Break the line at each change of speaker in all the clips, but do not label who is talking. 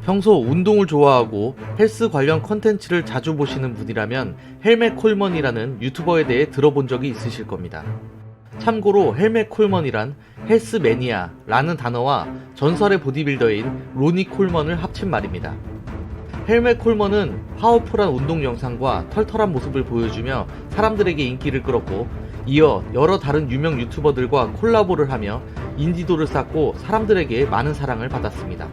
평소 운동을 좋아하고 헬스 관련 컨텐츠를 자주 보시는 분이라면 헬멧 콜먼이라는 유튜버에 대해 들어본 적이 있으실 겁니다. 참고로 헬멧 콜먼이란 헬스 매니아라는 단어와 전설의 보디빌더인 로니 콜먼을 합친 말입니다. 헬멧 콜먼은 파워풀한 운동 영상과 털털한 모습을 보여주며 사람들에게 인기를 끌었고, 이어 여러 다른 유명 유튜버들과 콜라보를 하며 인지도를 쌓고 사람들에게 많은 사랑을 받았습니다.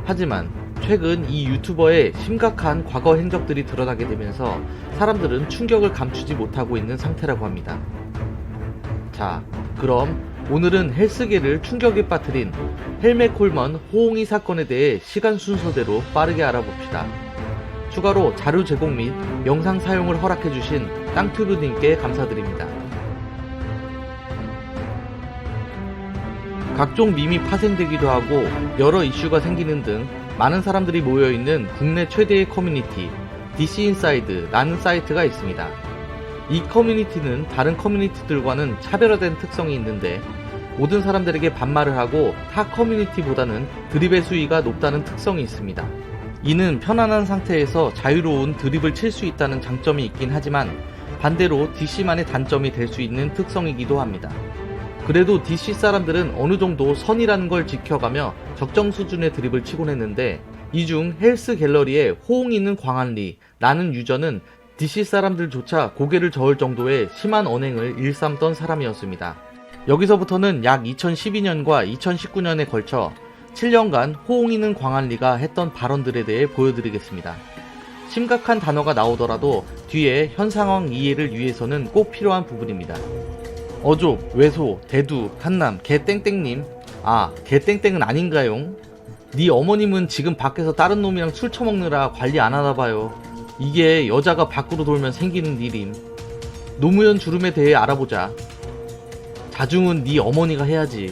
하지만 최근 이 유튜버의 심각한 과거 행적들이 드러나게 되면서 사람들은 충격을 감추지 못하고 있는 상태라고 합니다. 자, 그럼 오늘은 헬스계를 충격에 빠뜨린 헬멧 콜먼 호응이 사건에 대해 시간 순서대로 빠르게 알아봅시다. 추가로 자료 제공 및 영상 사용을 허락해주신 땅튜브님께 감사드립니다. 각종 밈이 파생되기도 하고 여러 이슈가 생기는 등 많은 사람들이 모여있는 국내 최대의 커뮤니티 DC인사이드라는 사이트가 있습니다. 이 커뮤니티는 다른 커뮤니티들과는 차별화된 특성이 있는데, 모든 사람들에게 반말을 하고 타 커뮤니티보다는 드립의 수위가 높다는 특성이 있습니다. 이는 편안한 상태에서 자유로운 드립을 칠 수 있다는 장점이 있긴 하지만, 반대로 DC만의 단점이 될 수 있는 특성이기도 합니다. 그래도 DC 사람들은 어느 정도 선이라는 걸 지켜가며 적정 수준의 드립을 치곤 했는데, 이 중 헬스 갤러리에 호응 있는 광안리라는 유저는 DC 사람들조차 고개를 저을 정도의 심한 언행을 일삼던 사람이었습니다. 여기서부터는 약 2012년과 2019년에 걸쳐 7년간 호응 있는 광안리가 했던 발언들에 대해 보여드리겠습니다. 심각한 단어가 나오더라도 뒤에 현 상황 이해를 위해서는 꼭 필요한 부분입니다. 어족, 외소, 대두, 한남, 개땡땡님, 아, 개땡땡은 아닌가요? 네 어머님은 지금 밖에서 다른 놈이랑 술 처먹느라 관리 안 하나봐요. 이게 여자가 밖으로 돌면 생기는 일임. 노무현 주름에 대해 알아보자. 자중은 네 어머니가 해야지.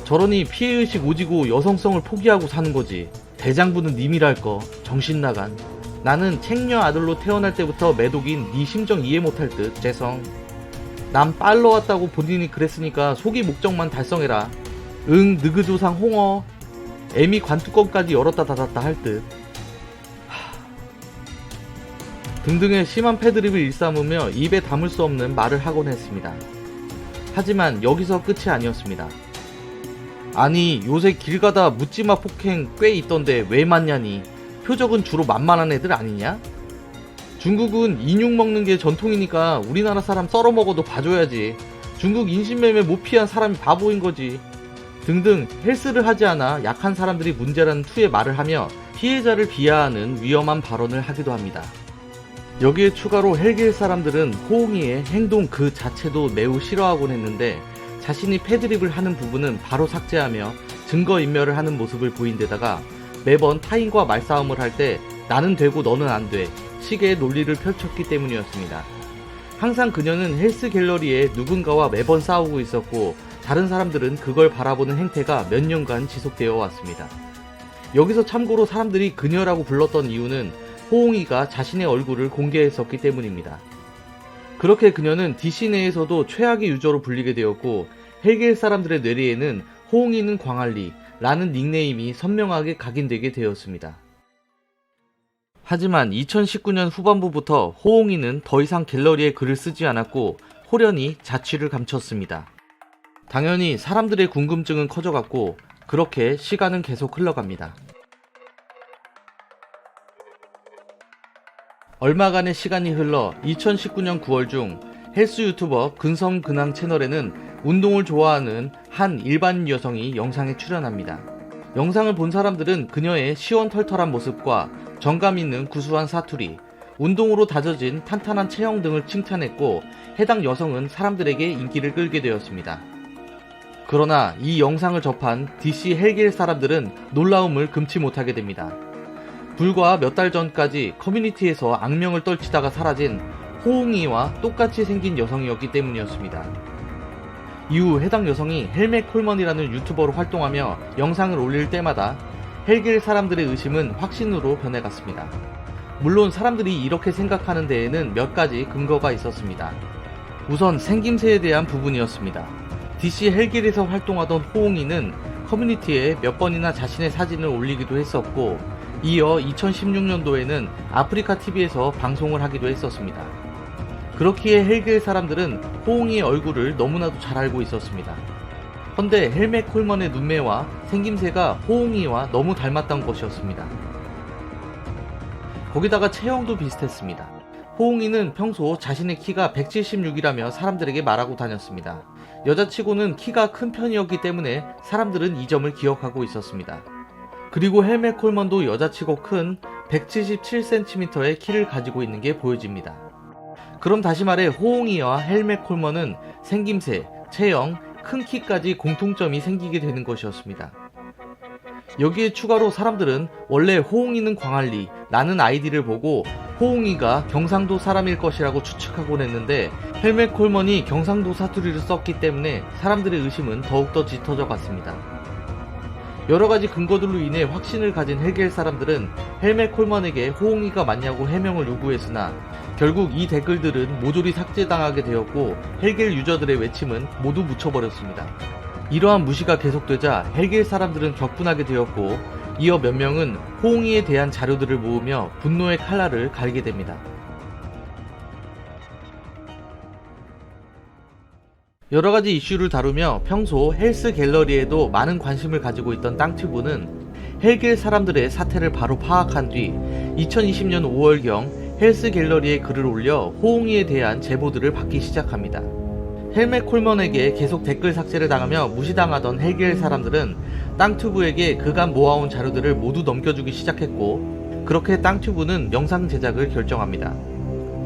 저러니 피해의식 오지고 여성성을 포기하고 사는 거지. 대장부는 님이랄거. 정신나간. 나는 챙녀 아들로 태어날 때부터 매독인 네 심정 이해 못할 듯. 재성. 남 빨러 왔다고 본인이 그랬으니까 소기 목적만 달성해라. 응, 느그조상 홍어. 애미 관뚜껑까지 열었다 닫았다 할 듯. 등등의 심한 패드립을 일삼으며 입에 담을 수 없는 말을 하곤 했습니다. 하지만 여기서 끝이 아니었습니다. 아니, 요새 길 가다 묻지마 폭행 꽤 있던데 왜 맞냐니. 표적은 주로 만만한 애들 아니냐? 중국은 인육 먹는 게 전통이니까 우리나라 사람 썰어 먹어도 봐줘야지. 중국 인신매매 못 피한 사람이 바보인 거지. 등등 헬스를 하지 않아 약한 사람들이 문제라는 투의 말을 하며 피해자를 비하하는 위험한 발언을 하기도 합니다. 여기에 추가로 헬길 사람들은 호응이의 행동 그 자체도 매우 싫어하곤 했는데, 자신이 패드립을 하는 부분은 바로 삭제하며 증거인멸을 하는 모습을 보인 데다가 매번 타인과 말싸움을 할 때 나는 되고 너는 안 돼 식의 논리를 펼쳤기 때문이었습니다. 항상 그녀는 헬스 갤러리에 누군가와 매번 싸우고 있었고, 다른 사람들은 그걸 바라보는 행태가 몇 년간 지속되어 왔습니다. 여기서 참고로 사람들이 그녀라고 불렀던 이유는 호응이가 자신의 얼굴을 공개했었기 때문입니다. 그렇게 그녀는 DC 내에서도 최악의 유저로 불리게 되었고, 헬겔 사람들의 뇌리에는 호응이는 광안리라는 닉네임이 선명하게 각인되게 되었습니다. 하지만 2019년 후반부부터 호응이는 더 이상 갤러리에 글을 쓰지 않았고 호련히 자취를 감췄습니다. 당연히 사람들의 궁금증은 커져갔고, 그렇게 시간은 계속 흘러갑니다. 얼마간의 시간이 흘러 2019년 9월 중 헬스 유튜버 근성근황 채널에는 운동을 좋아하는 한 일반인 여성이 영상에 출연합니다. 영상을 본 사람들은 그녀의 시원털털한 모습과 정감 있는 구수한 사투리, 운동으로 다져진 탄탄한 체형 등을 칭찬했고, 해당 여성은 사람들에게 인기를 끌게 되었습니다. 그러나 이 영상을 접한 DC 헬길 사람들은 놀라움을 금치 못하게 됩니다. 불과 몇 달 전까지 커뮤니티에서 악명을 떨치다가 사라진 호응이와 똑같이 생긴 여성이었기 때문이었습니다. 이후 해당 여성이 헬멧 콜먼이라는 유튜버로 활동하며 영상을 올릴 때마다 헬길 사람들의 의심은 확신으로 변해갔습니다. 물론 사람들이 이렇게 생각하는 데에는 몇 가지 근거가 있었습니다. 우선 생김새에 대한 부분이었습니다. DC 헬길에서 활동하던 호응이는 커뮤니티에 몇 번이나 자신의 사진을 올리기도 했었고, 이어 2016년도에는 아프리카 TV에서 방송을 하기도 했었습니다. 그렇기에 헬길 사람들은 호응이의 얼굴을 너무나도 잘 알고 있었습니다. 헌데 헬멧 콜먼의 눈매와 생김새가 호응이와 너무 닮았던 것이었습니다. 거기다가 체형도 비슷했습니다. 호응이는 평소 자신의 키가 176이라며 사람들에게 말하고 다녔습니다. 여자치고는 키가 큰 편이었기 때문에 사람들은 이 점을 기억하고 있었습니다. 그리고 헬멧 콜먼도 여자치고 큰 177cm의 키를 가지고 있는 게 보여집니다. 그럼 다시 말해 호응이와 헬멧 콜먼은 생김새, 체형, 큰 키까지 공통점이 생기게 되는 것이었습니다. 여기에 추가로 사람들은 원래 호응이는 광안리 라는 아이디를 보고 호응이가 경상도 사람일 것이라고 추측하곤 했는데, 헬멧 콜먼이 경상도 사투리를 썼기 때문에 사람들의 의심은 더욱더 짙어져 갔습니다. 여러가지 근거들로 인해 확신을 가진 헬겔 사람들은 헬멧 콜먼에게 호응이가 맞냐고 해명을 요구했으나 결국 이 댓글들은 모조리 삭제당하게 되었고, 헬겔 유저들의 외침은 모두 묻혀버렸습니다. 이러한 무시가 계속되자 헬겔 사람들은 격분하게 되었고, 이어 몇 명은 호응이에 대한 자료들을 모으며 분노의 칼날을 갈게 됩니다. 여러가지 이슈를 다루며 평소 헬스 갤러리에도 많은 관심을 가지고 있던 땅튜브는 헬겔 사람들의 사태를 바로 파악한 뒤 2020년 5월경 헬스 갤러리에 글을 올려 호응이에 대한 제보들을 받기 시작합니다. 헬멧 콜먼에게 계속 댓글 삭제를 당하며 무시당하던 헬겔 사람들은 땅튜브에게 그간 모아온 자료들을 모두 넘겨주기 시작했고, 그렇게 땅튜브는 영상 제작을 결정합니다.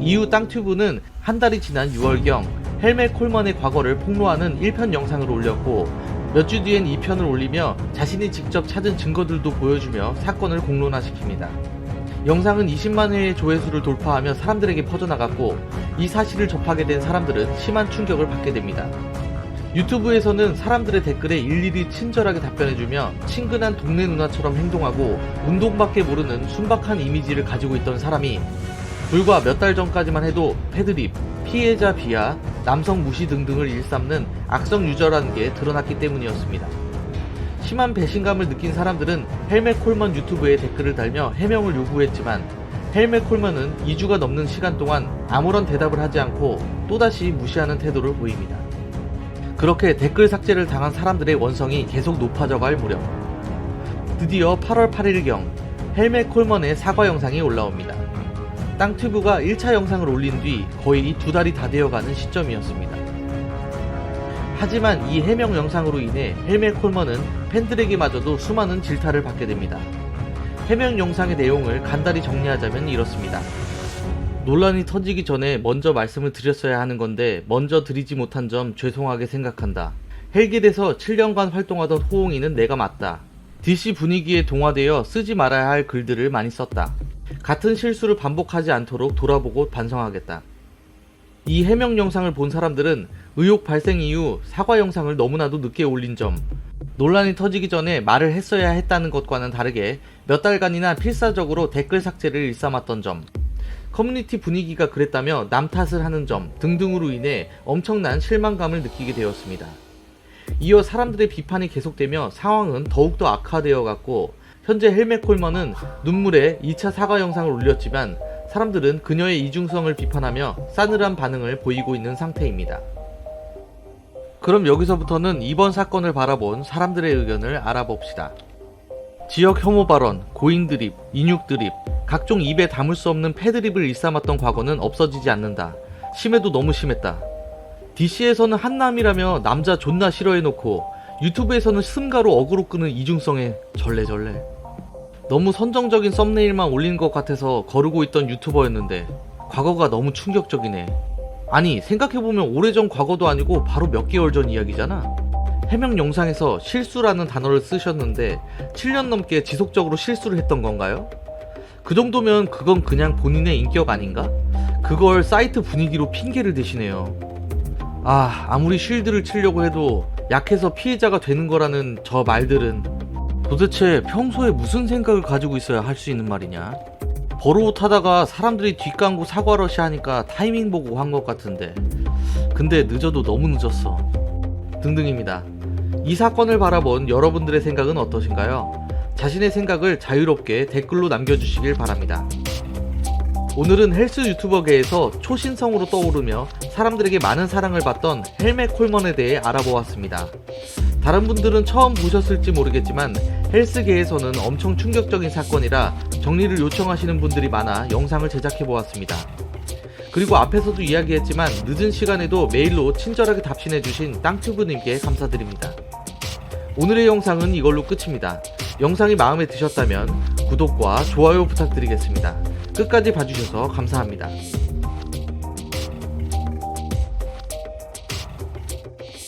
이후 땅튜브는 한 달이 지난 6월경 헬멧 콜먼의 과거를 폭로하는 1편 영상을 올렸고, 몇 주 뒤엔 2편을 올리며 자신이 직접 찾은 증거들도 보여주며 사건을 공론화시킵니다. 영상은 20만 회의 조회수를 돌파하며 사람들에게 퍼져나갔고, 이 사실을 접하게 된 사람들은 심한 충격을 받게 됩니다. 유튜브에서는 사람들의 댓글에 일일이 친절하게 답변해주며 친근한 동네 누나처럼 행동하고 운동밖에 모르는 순박한 이미지를 가지고 있던 사람이 불과 몇 달 전까지만 해도 패드립, 피해자 비하, 남성 무시 등등을 일삼는 악성 유저라는 게 드러났기 때문이었습니다. 심한 배신감을 느낀 사람들은 헬멧 콜먼 유튜브에 댓글을 달며 해명을 요구했지만, 헬멧 콜먼은 2주가 넘는 시간 동안 아무런 대답을 하지 않고 또다시 무시하는 태도를 보입니다. 그렇게 댓글 삭제를 당한 사람들의 원성이 계속 높아져갈 무렵, 드디어 8월 8일경 헬멧 콜먼의 사과 영상이 올라옵니다. 땅튜브가 1차 영상을 올린 뒤 거의 2달이 다 되어가는 시점이었습니다. 하지만 이 해명 영상으로 인해 헬멧 콜먼은 팬들에게마저도 수많은 질타를 받게 됩니다. 해명 영상의 내용을 간단히 정리하자면 이렇습니다. 논란이 터지기 전에 먼저 말씀을 드렸어야 하는 건데 먼저 드리지 못한 점 죄송하게 생각한다. 헬겟에서 7년간 활동하던 호응이는 내가 맞다. DC 분위기에 동화되어 쓰지 말아야 할 글들을 많이 썼다. 같은 실수를 반복하지 않도록 돌아보고 반성하겠다. 이 해명 영상을 본 사람들은 의혹 발생 이후 사과 영상을 너무나도 늦게 올린 점, 논란이 터지기 전에 말을 했어야 했다는 것과는 다르게 몇 달간이나 필사적으로 댓글 삭제를 일삼았던 점, 커뮤니티 분위기가 그랬다며 남 탓을 하는 점 등등으로 인해 엄청난 실망감을 느끼게 되었습니다. 이어 사람들의 비판이 계속되며 상황은 더욱더 악화되어 갔고, 현재 헬멧 콜먼은 눈물에 2차 사과 영상을 올렸지만 사람들은 그녀의 이중성을 비판하며 싸늘한 반응을 보이고 있는 상태입니다. 그럼 여기서부터는 이번 사건을 바라본 사람들의 의견을 알아봅시다. 지역 혐오 발언, 고인 드립, 인육 드립, 각종 입에 담을 수 없는 패드립을 일삼았던 과거는 없어지지 않는다. 심해도 너무 심했다. DC에서는 한남이라며 남자 존나 싫어해놓고 유튜브에서는 승가로 어그로 끄는 이중성에 절레절레. 너무 선정적인 썸네일만 올린 것 같아서 거르고 있던 유튜버였는데 과거가 너무 충격적이네. 아니 생각해보면 오래전 과거도 아니고 바로 몇 개월 전 이야기잖아. 해명 영상에서 실수라는 단어를 쓰셨는데 7년 넘게 지속적으로 실수를 했던 건가요? 그 정도면 그건 그냥 본인의 인격 아닌가? 그걸 사이트 분위기로 핑계를 대시네요. 아무리 쉴드를 치려고 해도 약해서 피해자가 되는 거라는 저 말들은 도대체 평소에 무슨 생각을 가지고 있어야 할 수 있는 말이냐? 버로우 타다가 사람들이 뒷광고 사과러시 하니까 타이밍 보고 한 것 같은데 근데 늦어도 너무 늦었어 등등입니다. 이 사건을 바라본 여러분들의 생각은 어떠신가요? 자신의 생각을 자유롭게 댓글로 남겨주시길 바랍니다. 오늘은 헬스 유튜버계에서 초신성으로 떠오르며 사람들에게 많은 사랑을 받던 헬멧 콜먼에 대해 알아보았습니다. 다른 분들은 처음 보셨을지 모르겠지만 헬스계에서는 엄청 충격적인 사건이라 정리를 요청하시는 분들이 많아 영상을 제작해보았습니다. 그리고 앞에서도 이야기했지만 늦은 시간에도 메일로 친절하게 답신해주신 땅튜브님께 감사드립니다. 오늘의 영상은 이걸로 끝입니다. 영상이 마음에 드셨다면 구독과 좋아요 부탁드리겠습니다. 끝까지 봐주셔서 감사합니다.